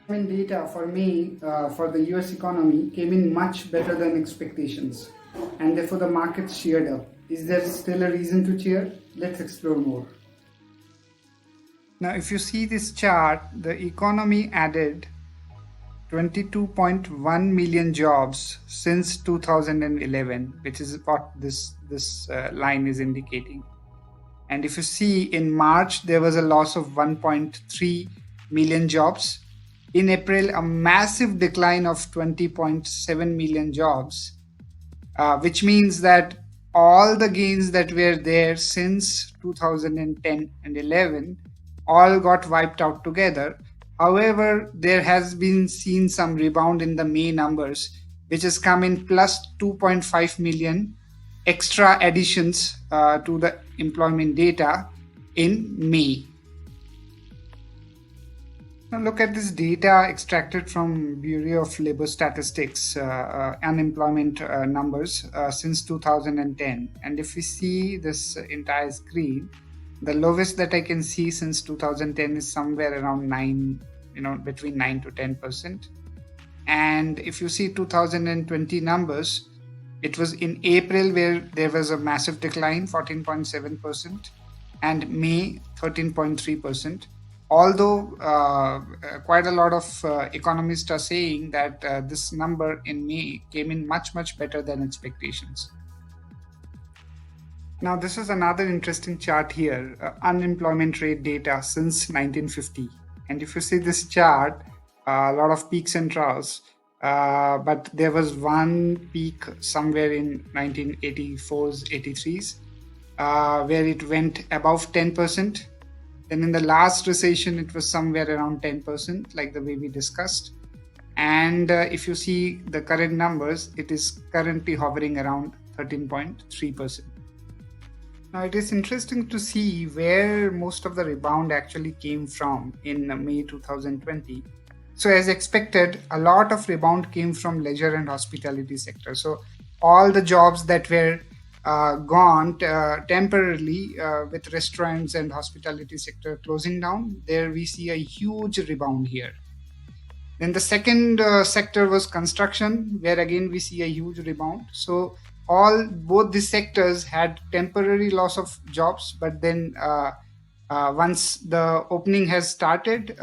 Data for May for the US economy came in much better than expectations, and therefore the markets cheered up. Is there still a reason to cheer? Let's explore more. Now, if you see this chart, the economy added 22.1 million jobs since 2011, which is what this line is indicating. And if you see in March, there was a loss of 1.3 million jobs. In April, a massive decline of 20.7 million jobs, which means that all the gains that were there since 2010 and 11 all got wiped out together. However, there has been seen some rebound in the May numbers, which has come in plus 2.5 million extra additions to the employment data in May. Now look at this data extracted from Bureau of Labor Statistics unemployment numbers since 2010. And if we see this entire screen, the lowest that I can see since 2010 is somewhere around 9, between 9 to 10%. And if you see 2020 numbers, it was in April where there was a massive decline, 14.7%, and May, 13.3%. Although quite a lot of economists are saying that this number in May came in much better than expectations. Now, this is another interesting chart here, unemployment rate data since 1950. And if you see this chart, a lot of peaks and troughs, but there was one peak somewhere in 1984s, 83s, where it went above 10%. Then in the last recession, it was somewhere around 10%, like the way we discussed. And if you see the current numbers, it is currently hovering around 13.3%. Now, it is interesting to see where most of the rebound actually came from in May 2020. So as expected, a lot of rebound came from leisure and hospitality sector. So all the jobs that were gone temporarily with restaurants and hospitality sector closing down, there we see a huge rebound here. Then the second sector was construction, where again we see a huge rebound. So both these sectors had temporary loss of jobs, but then once the opening has started,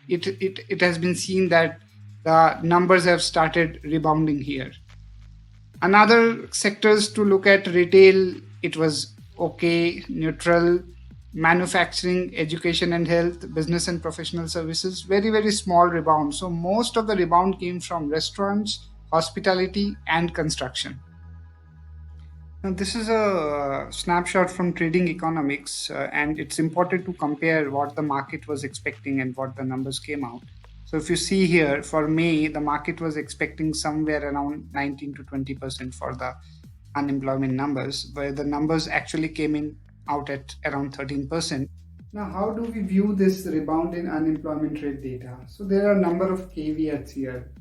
it has been seen that the numbers have started rebounding here. Another sectors to look at: retail, it was okay, neutral; manufacturing, education and health, business and professional services, very small rebound. So most of the rebound came from restaurants, hospitality and construction. Now, this is a snapshot from Trading Economics, and it's important to compare what the market was expecting and what the numbers came out. So if you see here, for May, the market was expecting somewhere around 19 to 20% for the unemployment numbers, where the numbers actually came in out at around 13%. Now, how do we view this rebound in unemployment rate data? So there are a number of caveats here.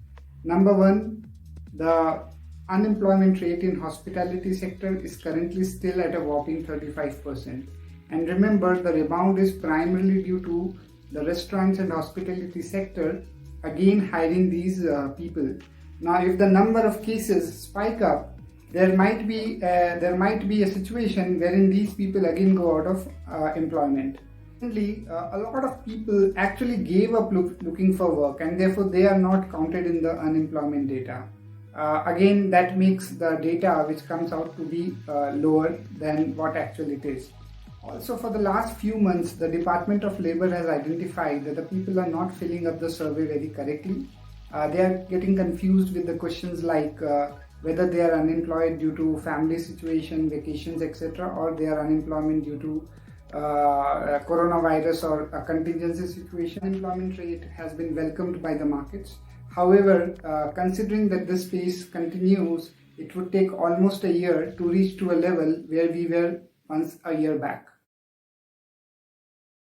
Number one, the unemployment rate in hospitality sector is currently still at a whopping 35%. And remember, the rebound is primarily due to the restaurants and hospitality sector again hiring these people. Now, if the number of cases spike up, there might be a situation wherein these people again go out of employment. Secondly, a lot of people actually gave up looking for work, and therefore they are not counted in the unemployment data. Again, that makes the data which comes out to be lower than what actually it is. Also, for the last few months, the Department of Labor has identified that the people are not filling up the survey very correctly. They are getting confused with the questions like whether they are unemployed due to family situation, vacations, etc., or they are unemployment due to coronavirus or a contingency situation. Unemployment rate has been welcomed by the markets. However, considering that this pace continues, it would take almost a year to reach to a level where we were once a year back.